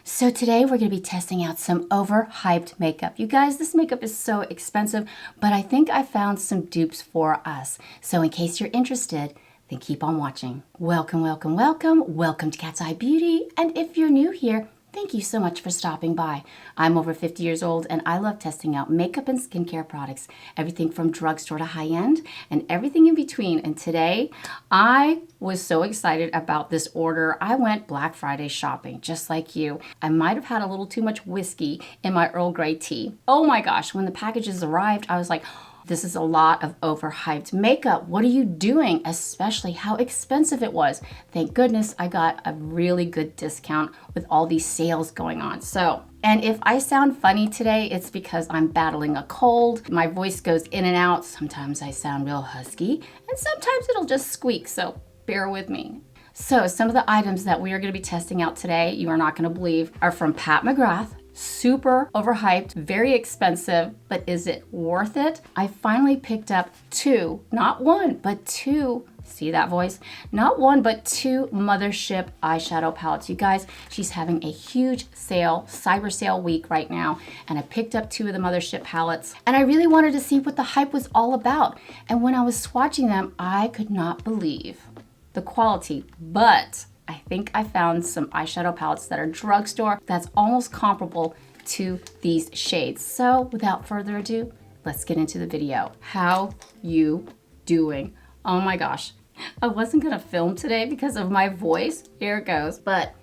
So today we're going to be testing out some overhyped makeup. You guys, this makeup is so expensive, but I think I found some dupes for us. So in case you're interested, then keep on watching. Welcome, welcome, welcome. Welcome to Cat's Eye Beauty. And if you're new here, thank you so much for stopping by. I'm over 50 years old and I love testing out makeup and skincare products, everything from drugstore to high-end and everything in between. And today I was so excited about this order. I went Black Friday shopping just like you. I might have had a little too much whiskey in my Earl Grey tea. Oh my gosh, when the packages arrived, I was like, this is a lot of overhyped makeup. What are you doing? Especially how expensive it was. Thank goodness I got a really good discount with all these sales going on. And if I sound funny today, it's because I'm battling a cold. My voice goes in and out. Sometimes I sound real husky and sometimes it'll just squeak. So bear with me. So some of the items that we are going to be testing out today, you are not going to believe, are from McGrath. Super overhyped, very expensive, but is it worth it? I finally picked up two, not one, but two. See that voice? Not one, but two Mothership eyeshadow palettes. You guys, she's having a huge sale, cyber sale week right now, and I picked up two of the Mothership palettes, and I really wanted to see what the hype was all about. And when I was swatching them, I could not believe the quality, but I think I found some eyeshadow palettes that are drugstore that's almost comparable to these shades. So without further ado, let's get into the video. How you doing? Oh my gosh, I wasn't gonna film today because of my voice. Here it goes. But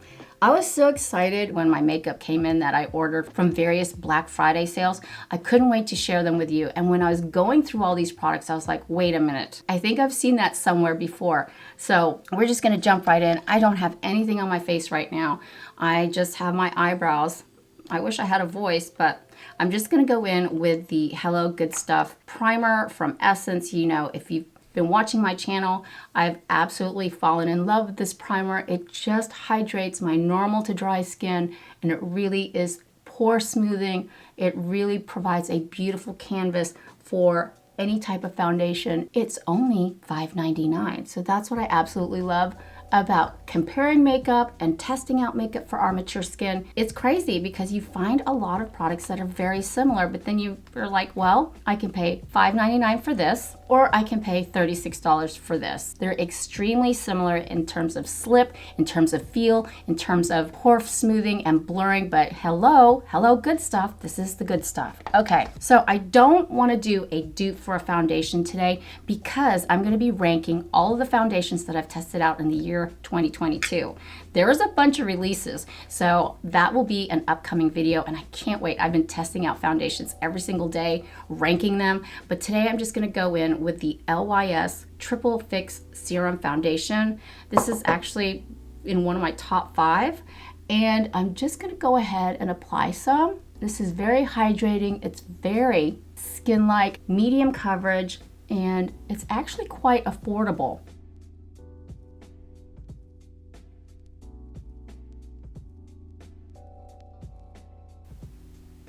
I was so excited when my makeup came in that I ordered from various Black Friday sales. I couldn't wait to share them with you. And when I was going through all these products, I was like, wait a minute. I think I've seen that somewhere before. So we're just gonna jump right in. I don't have anything on my face right now. I just have my eyebrows. I wish I had a voice, but I'm just gonna go in with the Hello Good Stuff primer from Essence. You know, if you've been watching my channel, I've absolutely fallen in love with this primer. It just hydrates my normal to dry skin and it really is pore smoothing. It really provides a beautiful canvas for any type of foundation. It's only $5.99, so that's what I absolutely love about comparing makeup and testing out makeup for our mature skin. It's crazy because you find a lot of products that are very similar, but then you're like, well, I can pay $5.99 for this, or I can pay $36 for this. They're extremely similar in terms of slip, in terms of feel, in terms of pore smoothing and blurring, but hello good stuff. This is the good stuff. Okay, so I don't want to do a dupe for a foundation today because I'm going to be ranking all of the foundations that I've tested out in the year 2022. There is a bunch of releases, so that will be an upcoming video and I can't wait. I've been testing out foundations every single day, ranking them, but today I'm just going to go in with the LYS Triple Fix Serum Foundation. This is actually in one of my top 5 and I'm just going to go ahead and apply some. This is very hydrating. It's very skin-like, medium coverage, and it's actually quite affordable.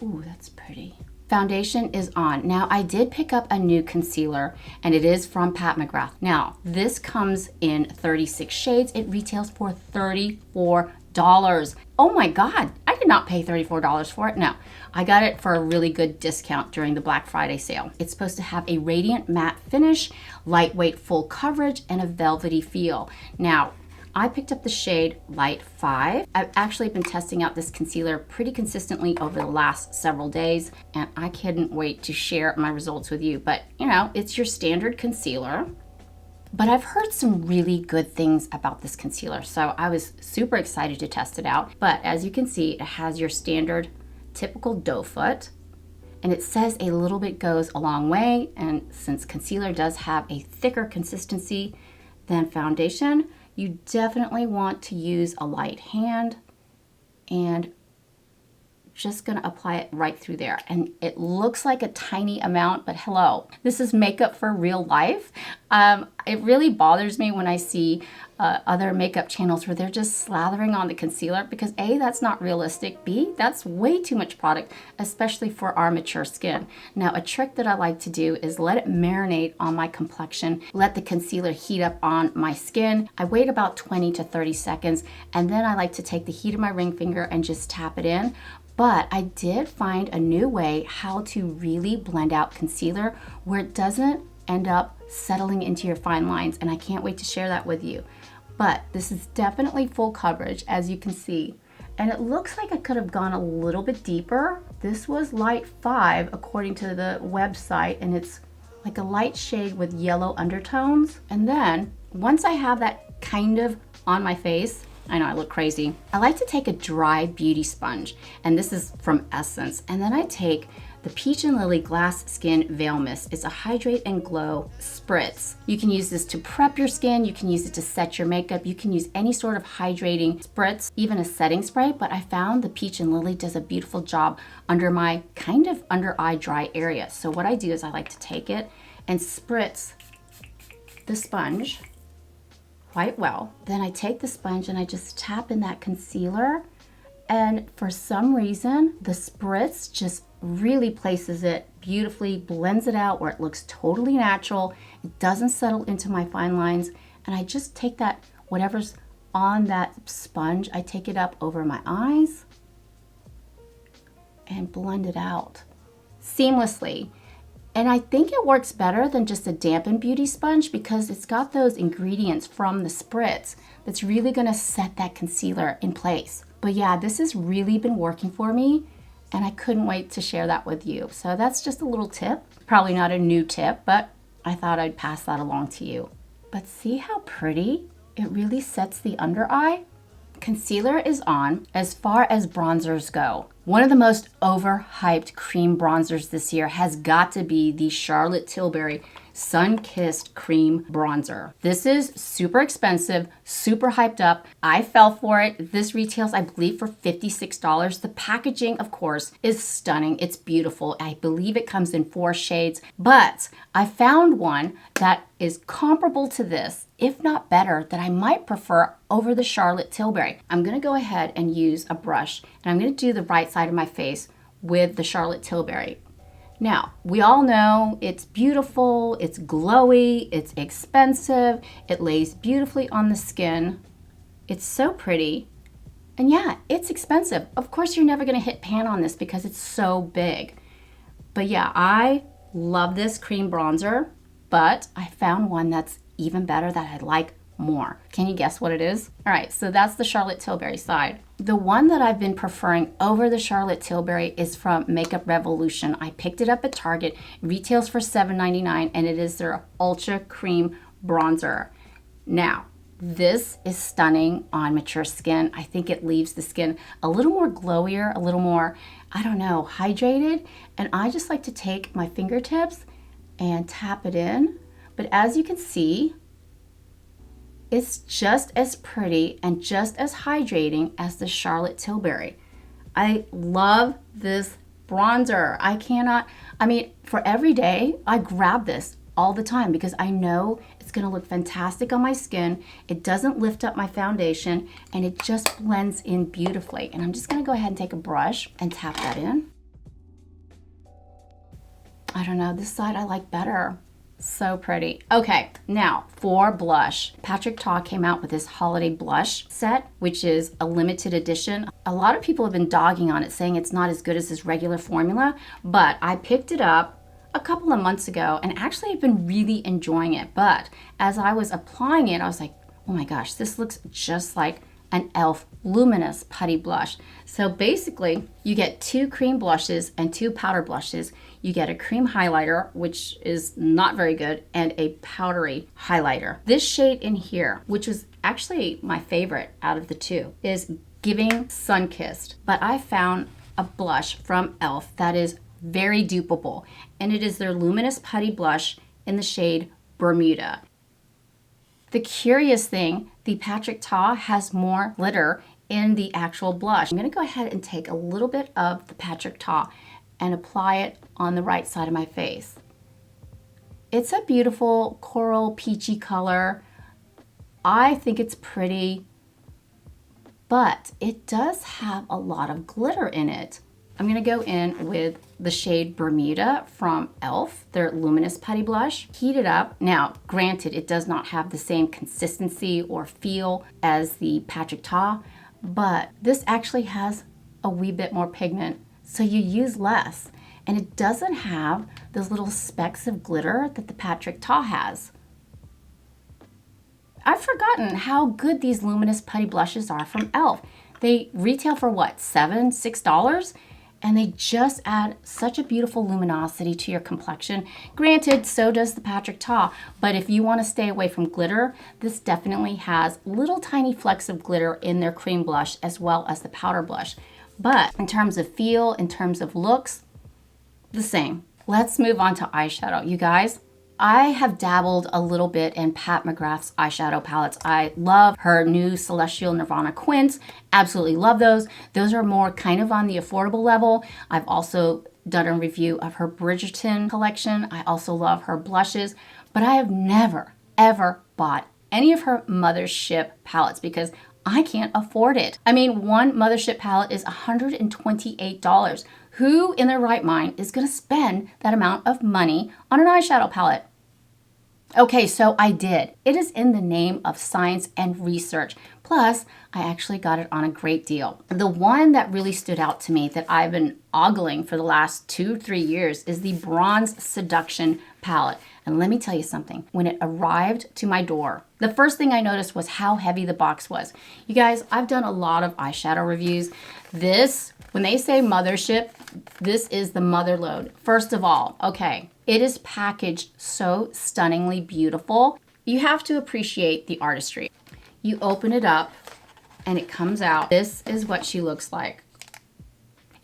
Ooh, that's pretty. Foundation is on. Now, I did pick up a new concealer, and it is from McGrath. Now, this comes in 36 shades. It retails for $34. Oh my God, I did not pay $34 for it. No, I got it for a really good discount during the Black Friday sale. It's supposed to have a radiant matte finish, lightweight full coverage, and a velvety feel. Now, I picked up the shade Light 5. I've actually been testing out this concealer pretty consistently over the last several days, and I couldn't wait to share my results with you. But, you know, it's your standard concealer. But I've heard some really good things about this concealer, so I was super excited to test it out. But as you can see, it has your standard typical doe foot, and it says a little bit goes a long way, and since concealer does have a thicker consistency than foundation, you definitely want to use a light hand and just gonna apply it right through there. And it looks like a tiny amount, but hello, this is makeup for real life. It really bothers me when I see other makeup channels where they're just slathering on the concealer, because A, that's not realistic. B, that's way too much product, especially for our mature skin. Now, a trick that I like to do is let it marinate on my complexion, let the concealer heat up on my skin. I wait about 20 to 30 seconds, and then I like to take the heat of my ring finger and just tap it in. But I did find a new way how to really blend out concealer where it doesn't end up settling into your fine lines, and I can't wait to share that with you. But this is definitely full coverage, as you can see. And it looks like I could have gone a little bit deeper. This was light 5 according to the website, and it's like a light shade with yellow undertones. And then once I have that kind of on my face, I know I look crazy, I like to take a dry beauty sponge, and this is from Essence, and then I take the Peach and Lily Glass Skin Veil Mist. It's a hydrate and glow spritz. You can use this to prep your skin, you can use it to set your makeup, you can use any sort of hydrating spritz, even a setting spray, but I found the Peach and Lily does a beautiful job under my kind of under eye dry area. So what I do is I like to take it and spritz the sponge quite well. Then I take the sponge and I just tap in that concealer, and for some reason the spritz just really places it beautifully, blends it out where it looks totally natural. It doesn't settle into my fine lines, and I just take that, whatever's on that sponge, I take it up over my eyes and blend it out seamlessly. And I think it works better than just a dampened beauty sponge because it's got those ingredients from the spritz that's really gonna set that concealer in place. But yeah, this has really been working for me, and I couldn't wait to share that with you. So that's just a little tip. Probably not a new tip, but I thought I'd pass that along to you. But see how pretty it really sets the under eye? Concealer is on. As far as bronzers go, one of the most overhyped cream bronzers this year has got to be the Charlotte Tilbury Sun-Kissed Cream Bronzer. This is super expensive, super hyped up. I fell for it. This retails, I believe, for $56. The packaging, of course, is stunning. It's beautiful. I believe it comes in 4 shades, but I found one that is comparable to this, if not better, that I might prefer over the Charlotte Tilbury. I'm gonna go ahead and use a brush, and I'm gonna do the right side of my face with the Charlotte Tilbury. Now, we all know it's beautiful, it's glowy, it's expensive, it lays beautifully on the skin. It's so pretty. And yeah, it's expensive. Of course, you're never gonna hit pan on this because it's so big. But yeah, I love this cream bronzer, but I found one that's even better that I like more. Can you guess what it is? All right, so that's the Charlotte Tilbury side. The one that I've been preferring over the Charlotte Tilbury is from Makeup Revolution. I picked it up at Target, retails for $7.99, and it is their Ultra Cream Bronzer. Now, this is stunning on mature skin. I think it leaves the skin a little more glowier, a little more, I don't know, hydrated. And I just like to take my fingertips and tap it in. But as you can see, it's just as pretty and just as hydrating as the Charlotte Tilbury. I love this bronzer. I mean, for every day, I grab this all the time because I know it's gonna look fantastic on my skin. It doesn't lift up my foundation, and it just blends in beautifully. And I'm just gonna go ahead and take a brush and tap that in. I don't know, this side I like better. So pretty. Okay, now for blush. Patrick Ta came out with this holiday blush set, which is a limited edition. A lot of people have been dogging on it, saying it's not as good as his regular formula, but I picked it up a couple of months ago, and actually I've been really enjoying it. But as I was applying it, I was like, oh my gosh, this looks just like an e.l.f. Luminous Putty Blush. So basically, you get 2 cream blushes and 2 powder blushes. You get a cream highlighter, which is not very good, and a powdery highlighter. This shade in here, which was actually my favorite out of the 2, is Giving Sun-Kissed. But I found a blush from e.l.f. that is very dupeable, and it is their Luminous Putty Blush in the shade Bermuda. The curious thing, the Patrick Ta has more glitter in the actual blush. I'm gonna go ahead and take a little bit of the Patrick Ta and apply it on the right side of my face. It's a beautiful coral peachy color. I think it's pretty, but it does have a lot of glitter in it. I'm gonna go in with the shade Bermuda from e.l.f., their Luminous Putty Blush. Heat it up. Now, granted, it does not have the same consistency or feel as the Patrick Ta, but this actually has a wee bit more pigment, so you use less. And it doesn't have those little specks of glitter that the Patrick Ta has. I've forgotten how good these Luminous Putty Blushes are from e.l.f. They retail for what, $6? And they just add such a beautiful luminosity to your complexion. Granted, so does the Patrick Ta, but if you want to stay away from glitter, this definitely has little tiny flecks of glitter in their cream blush as well as the powder blush. But in terms of feel, in terms of looks, the same. Let's move on to eyeshadow. You guys, I have dabbled a little bit in Pat McGrath's eyeshadow palettes. I love her new Celestial Nirvana Quints. Absolutely love those. Those are more kind of on the affordable level. I've also done a review of her Bridgerton collection. I also love her blushes, but I have never, ever bought any of her Mothership palettes because I can't afford it. I mean, one Mothership palette is $128. Who in their right mind is gonna spend that amount of money on an eyeshadow palette? Okay, so I did. It is in the name of science and research. Plus, I actually got it on a great deal. The one that really stood out to me that I've been ogling for the last 2-3 years is the Bronze Seduction palette. And let me tell you something, when it arrived to my door, the first thing I noticed was how heavy the box was. You guys, I've done a lot of eyeshadow reviews. This, when they say Mothership, this is the motherload. First of all, okay, it is packaged so stunningly beautiful. You have to appreciate the artistry. You open it up and it comes out. This is what she looks like.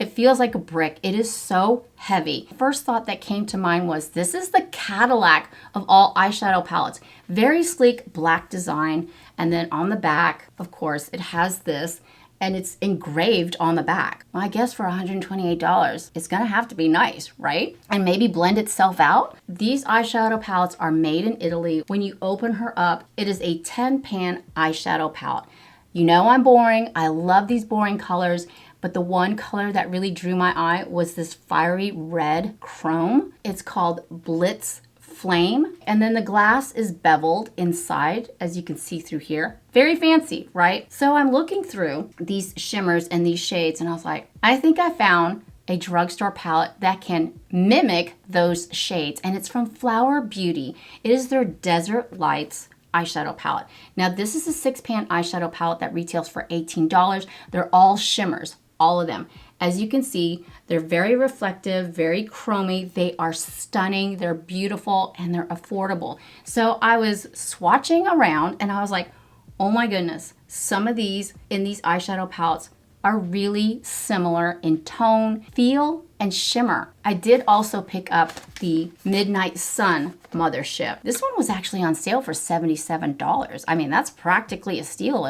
It feels like a brick. It is so heavy. First thought that came to mind was this is the Cadillac of all eyeshadow palettes. Very sleek black design. And then on the back, of course, it has this and it's engraved on the back. Well, I guess for $128, it's gonna have to be nice, right? And maybe blend itself out. These eyeshadow palettes are made in Italy. When you open her up, it is a 10-pan eyeshadow palette. You know I'm boring. I love these boring colors, but the one color that really drew my eye was this fiery red chrome. It's called Blitz Flame, and then the glass is beveled inside, as you can see through here. Very fancy, right? So I'm looking through these shimmers and these shades, and I was like, I think I found a drugstore palette that can mimic those shades, and it's from Flower Beauty. It is their Desert Lights eyeshadow palette. Now, this is a 6-pan eyeshadow palette that retails for $18. They're all shimmers, all of them. As you can see, they're very reflective, very chromy. They are stunning, they're beautiful, and they're affordable. So I was swatching around and I was like, oh my goodness, some of these in these eyeshadow palettes are really similar in tone, feel, and shimmer. I did also pick up the Midnight Sun Mothership. This one was actually on sale for $77. I mean, that's practically a steal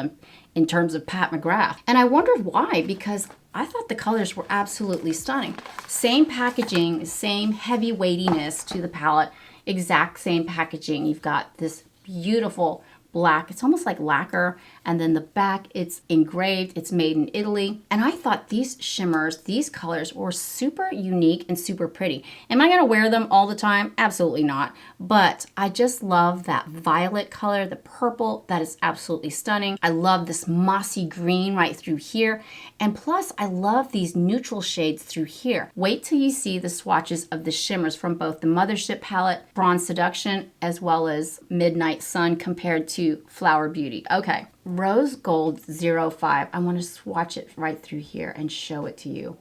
in terms of Pat McGrath. And I wondered why, because I thought the colors were absolutely stunning. Same packaging, same heavy weightiness to the palette, exact same packaging. You've got this beautiful black, it's almost like lacquer, and then the back, it's engraved, it's made in Italy. And I thought these shimmers, these colors were super unique and super pretty. Am I gonna wear them all the time? Absolutely not. But I just love that violet color, the purple, that is absolutely stunning. I love this mossy green right through here. And plus, I love these neutral shades through here. Wait till you see the swatches of the shimmers from both the Mothership palette, Bronze Seduction, as well as Midnight Sun compared to Flower Beauty. Okay, Rose Gold 05. I want to swatch it right through here and show it to you.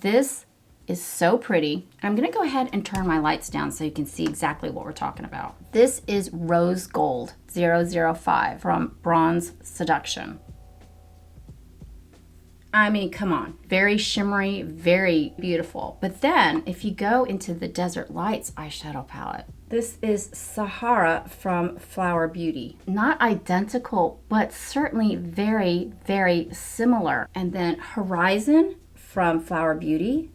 This is so pretty. I'm gonna go ahead and turn my lights down so you can see exactly what we're talking about. This is Rose Gold 005 from Bronze Seduction. I mean, come on, very shimmery, very beautiful. But then if you go into the Desert Lights eyeshadow palette, This is Sahara from Flower Beauty. Not identical, but certainly very, very similar. And then Horizon from Flower Beauty.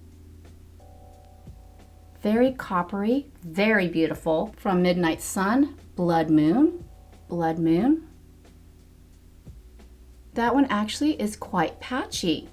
Very coppery, very beautiful. From Midnight Sun, Blood Moon, Blood Moon. That one actually is quite patchy.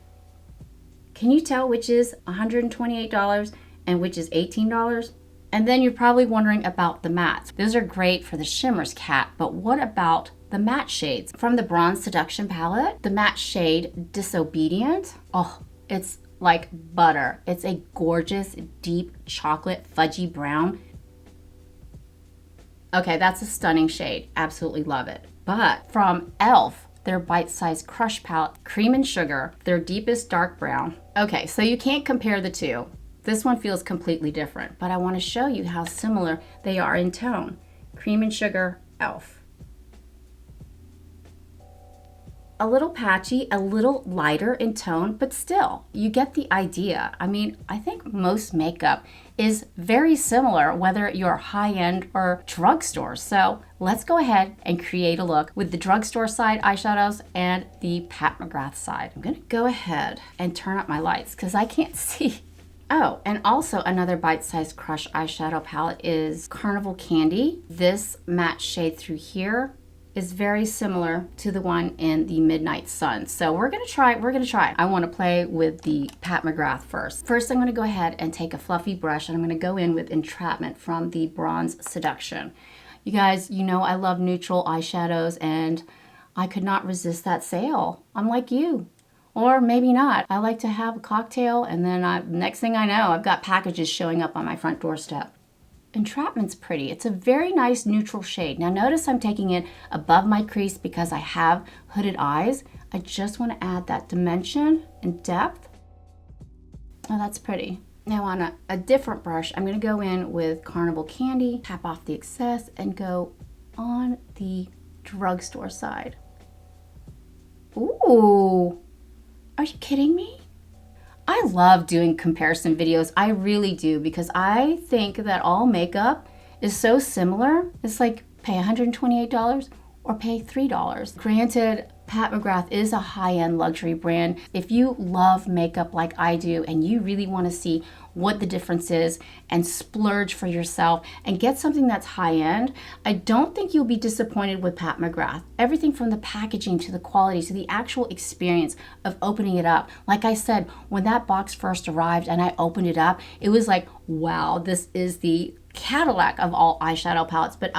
Can you tell which is $128 and which is $18? And then you're probably wondering about the mattes. Those are great for the shimmers, Kat, but what about the matte shades? From the Bronze Seduction palette, the matte shade Disobedient. Oh, it's like butter. It's a gorgeous, deep chocolate fudgy brown. Okay, that's a stunning shade. Absolutely love it. But from e.l.f., their bite-sized crush palette, Cream and Sugar, their deepest dark brown. Okay, so you can't compare the two. This one feels completely different, but I want to show you how similar they are in tone. Cream and Sugar, e.l.f. A little patchy, a little lighter in tone, but still, you get the idea. I mean, I think most makeup is very similar, whether you're high-end or drugstore. So let's go ahead and create a look with the drugstore side eyeshadows and the Pat McGrath side. I'm gonna go ahead and turn up my lights because I can't see. Oh, and also another bite-sized crush eyeshadow palette is Carnival Candy. This matte shade through here is very similar to the one in the Midnight Sun. So we're gonna try. I wanna play with the Pat McGrath first. First, I'm gonna go ahead and take a fluffy brush and I'm gonna go in with Entrapment from the Bronze Seduction. You guys, you know I love neutral eyeshadows and I could not resist that sale. I'm like you. Or maybe not. I like to have a cocktail and then next thing I know, I've got packages showing up on my front doorstep. Entrapment's pretty. It's a very nice neutral shade. Now notice I'm taking it above my crease because I have hooded eyes. I just want to add that dimension and depth. Oh, that's pretty. Now on a different brush, I'm going to go in with Carnival Candy, tap off the excess, and go on the drugstore side. Ooh! Are you kidding me? I love doing comparison videos. I really do, because I think that all makeup is so similar. It's like pay $128 or pay $3. Granted, Pat McGrath is a high-end luxury brand. If you love makeup like I do and you really want to see what the difference is and splurge for yourself and get something that's high-end, I don't think you'll be disappointed with Pat McGrath. Everything from the packaging to the quality to the actual experience of opening it up. Like I said, when that box first arrived and I opened it up, it was like, wow, this is the Cadillac of all eyeshadow palettes. But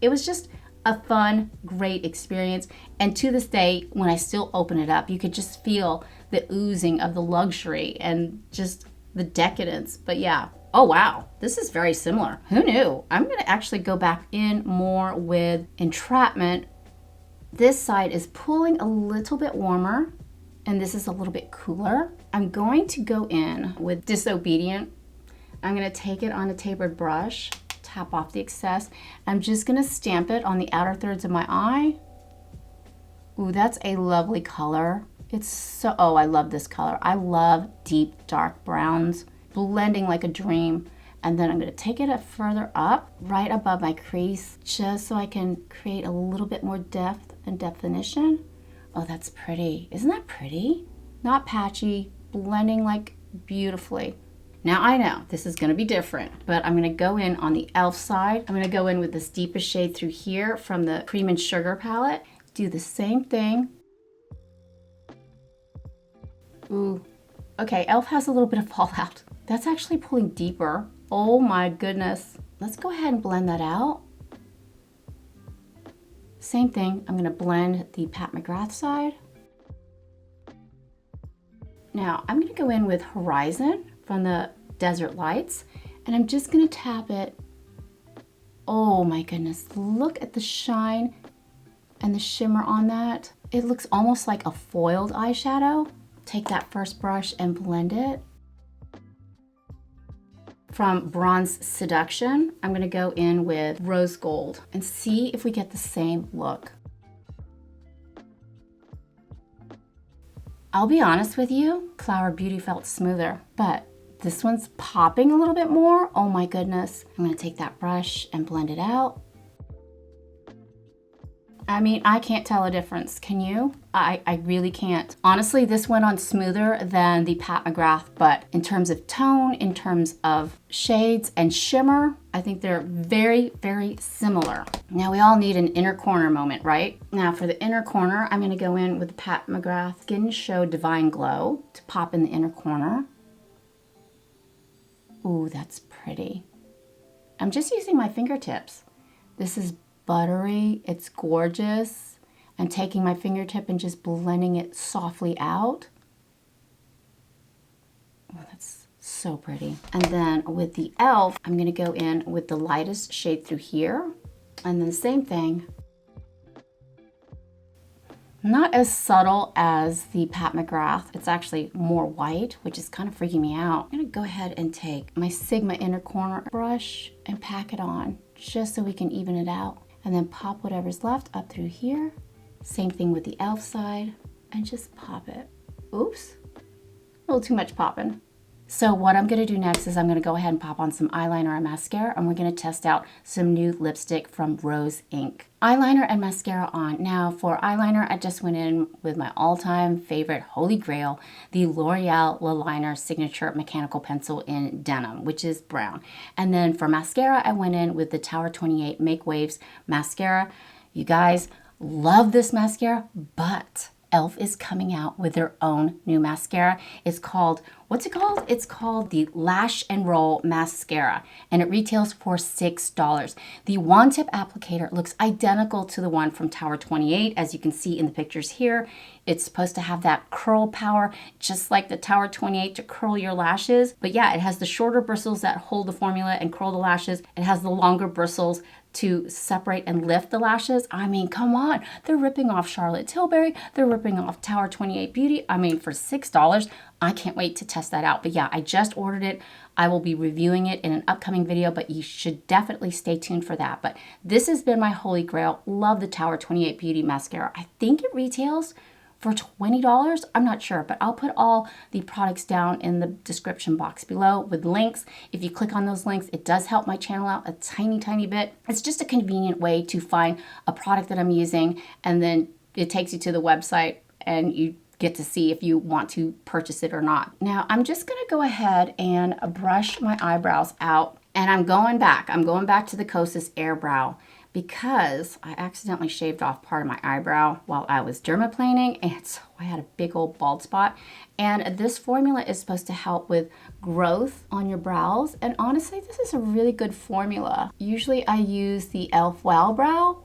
it was just a fun, great experience. And to this day, when I still open it up, you could just feel the oozing of the luxury and just the decadence. But yeah, oh wow, this is very similar. Who knew? I'm gonna actually go back in more with Entrapment. This side is pulling a little bit warmer and this is a little bit cooler. I'm going to go in with Disobedient. I'm gonna take it on a tapered brush, tap off the excess. I'm just gonna stamp it on the outer thirds of my eye. Ooh, that's a lovely color. It's so, oh, I love this color. I love deep, dark browns, blending like a dream. And then I'm gonna take it further up, right above my crease, just so I can create a little bit more depth and definition. Oh, that's pretty. Isn't that pretty? Not patchy, blending like beautifully. Now I know this is gonna be different, but I'm gonna go in on the e.l.f. side. I'm gonna go in with this deepest shade through here from the Cream and Sugar palette. Do the same thing. Ooh, okay, e.l.f. has a little bit of fallout. That's actually pulling deeper. Oh my goodness. Let's go ahead and blend that out. Same thing, I'm gonna blend the Pat McGrath side. Now I'm gonna go in with Horizon from the Desert Lights, and I'm just gonna tap it. Oh my goodness, look at the shine and the shimmer on that. It looks almost like a foiled eyeshadow. Take that first brush and blend it. From Bronze Seduction, I'm gonna go in with Rose Gold and see if we get the same look. I'll be honest with you, Flower Beauty felt smoother, but This one's popping a little bit more. Oh my goodness. I'm gonna take that brush and blend it out. I mean, I can't tell a difference. Can you? I really can't. Honestly, this went on smoother than the Pat McGrath, but in terms of tone, in terms of shades and shimmer, I think they're very, very similar. Now we all need an inner corner moment, right? Now for the inner corner, I'm gonna go in with the Pat McGrath Skin Show Divine Glow to pop in the inner corner. Ooh, that's pretty. I'm just using my fingertips. This is buttery, it's gorgeous. I'm taking my fingertip and just blending it softly out. Oh, that's so pretty. And then with the e.l.f., I'm gonna go in with the lightest shade through here. And then the same thing. Not as subtle as the Pat McGrath. It's actually more white, which is kind of freaking me out. I'm gonna go ahead and take my Sigma inner corner brush and pack it on, just so we can even it out. And then pop whatever's left up through here. Same thing with the e.l.f. side, and just pop it. Oops, a little too much popping. So what I'm gonna do next is I'm gonna go ahead and pop on some eyeliner and mascara, and we're gonna test out some new lipstick from Rose Inc. Eyeliner and mascara on. Now for eyeliner, I just went in with my all-time favorite holy grail, the L'Oreal La Liner Signature Mechanical Pencil in Denim, which is brown. And then for mascara, I went in with the Tower 28 Make Waves mascara. You guys, love this mascara, but e.l.f. is coming out with their own new mascara. It's called, what's it called? It's called the Lash and Roll Mascara, and it retails for $6. The wand tip applicator looks identical to the one from Tower 28, as you can see in the pictures here. It's supposed to have that curl power, just like the Tower 28 to curl your lashes. But yeah, it has the shorter bristles that hold the formula and curl the lashes. It has the longer bristles to separate and lift the lashes. I mean, come on. They're ripping off Charlotte Tilbury. They're ripping off Tower 28 Beauty. I mean, for $6, I can't wait to test that out. But yeah, I just ordered it. I will be reviewing it in an upcoming video, but you should definitely stay tuned for that. But this has been my holy grail. Love the Tower 28 Beauty mascara. I think it retails for $20. I'm not sure, but I'll put all the products down in the description box below with links. If you click on those links, it does help my channel out a tiny, tiny bit. It's just a convenient way to find a product that I'm using, and then it takes you to the website and you get to see if you want to purchase it or not. Now, I'm just gonna go ahead and brush my eyebrows out, and I'm going back to the Kosas Air Brow, because I accidentally shaved off part of my eyebrow while I was dermaplaning, and so I had a big old bald spot. And this formula is supposed to help with growth on your brows, and honestly, this is a really good formula. Usually I use the e.l.f. Wow Brow,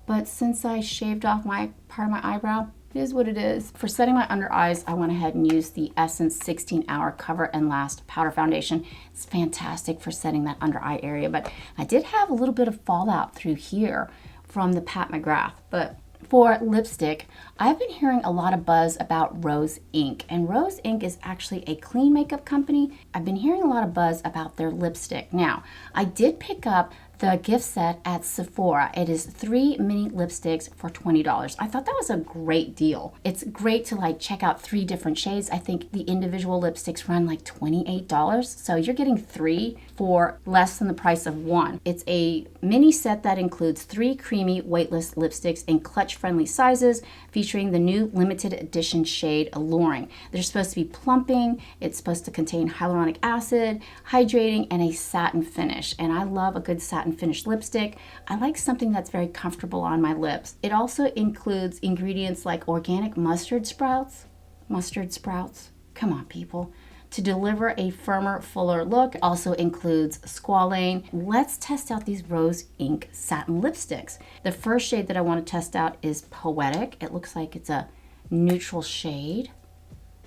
but since I shaved off my part of my eyebrow, it is what it is. For setting my under eyes, I went ahead and used the Essence 16 Hour Cover and Last Powder Foundation. It's fantastic for setting that under eye area, but I did have a little bit of fallout through here from the Pat McGrath. But for lipstick, I've been hearing a lot of buzz about Rose Inc. And Rose Inc. is actually a clean makeup company. I've been hearing a lot of buzz about their lipstick. Now, I did pick up the gift set at Sephora. It is 3 mini lipsticks for $20. I thought that was a great deal. It's great to like check out 3 different shades. I think the individual lipsticks run like $28. So you're getting 3 for less than the price of 1. It's a mini set that includes 3 creamy weightless lipsticks in clutch-friendly sizes, featuring the new limited edition shade Alluring. They're supposed to be plumping. It's supposed to contain hyaluronic acid, hydrating, and a satin finish. And I love a good satin finish lipstick. I like something that's very comfortable on my lips. It also includes ingredients like organic mustard sprouts. Mustard sprouts. Come on, people. To deliver a firmer, fuller look. Also includes squalane. Let's test out these Rose Inc. satin lipsticks. The first shade that I want to test out is Poetic. It looks like it's a neutral shade.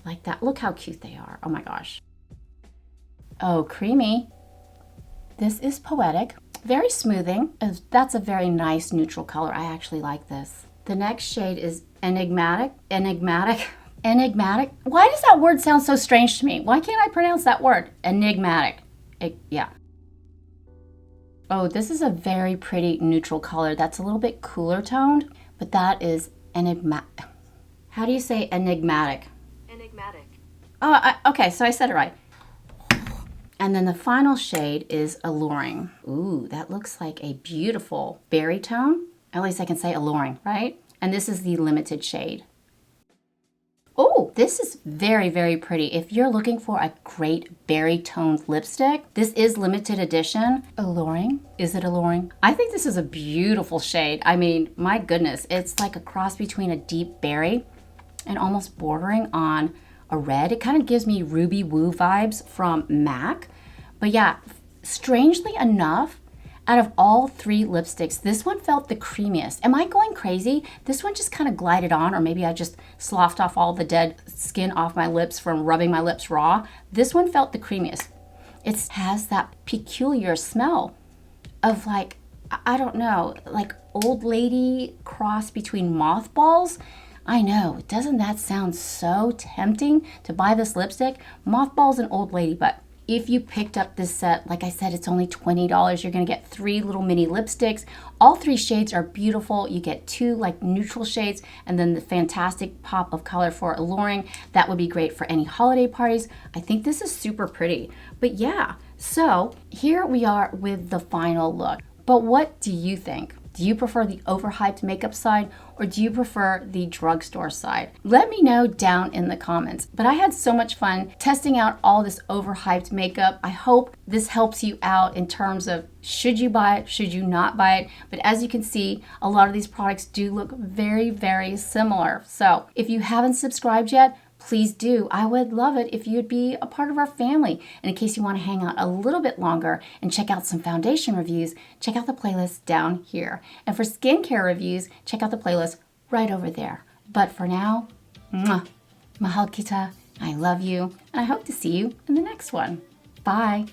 Like that. Look how cute they are. Oh my gosh. Oh, creamy. This is Poetic. Very smoothing. That's a very nice neutral color. I actually like this. The next shade is Enigmatic. Enigmatic. Why does that word sound so strange to me? Why can't I pronounce that word? Enigmatic. Yeah. Oh, this is a very pretty neutral color. That's a little bit cooler toned, but that is enigmatic. How do you say enigmatic? Enigmatic. Oh, okay, so I said it right. And then the final shade is Alluring. Ooh, that looks like a beautiful berry tone. At least I can say alluring, right? And this is the limited shade. Oh, this is very, very pretty. If you're looking for a great berry toned lipstick, this is limited edition. Alluring. Is it alluring? I think this is a beautiful shade. I mean, my goodness, it's like a cross between a deep berry and almost bordering on a red. It kind of gives me Ruby Woo vibes from MAC. But yeah, strangely enough, out of all three lipsticks, this one felt the creamiest. Am I going crazy? This one just kind of glided on, or maybe I just sloughed off all the dead skin off my lips from rubbing my lips raw. This one felt the creamiest. It has that peculiar smell of like, I don't know, like old lady cross between mothballs. I know, doesn't that sound so tempting to buy this lipstick? Mothballs and old lady, but if you picked up this set, like I said, it's only $20. You're gonna get 3 little mini lipsticks. All 3 shades are beautiful. You get 2 like neutral shades and then the fantastic pop of color for Alluring. That would be great for any holiday parties. I think this is super pretty. But yeah, so here we are with the final look. But what do you think? Do you prefer the overhyped makeup side or do you prefer the drugstore side? Let me know down in the comments. But I had so much fun testing out all this overhyped makeup. I hope this helps you out in terms of should you buy it, should you not buy it. But as you can see, a lot of these products do look very, very similar. So if you haven't subscribed yet, please do. I would love it if you'd be a part of our family. And in case you want to hang out a little bit longer and check out some foundation reviews, check out the playlist down here. And for skincare reviews, check out the playlist right over there. But for now, mahal kita, I love you, and I hope to see you in the next one. Bye.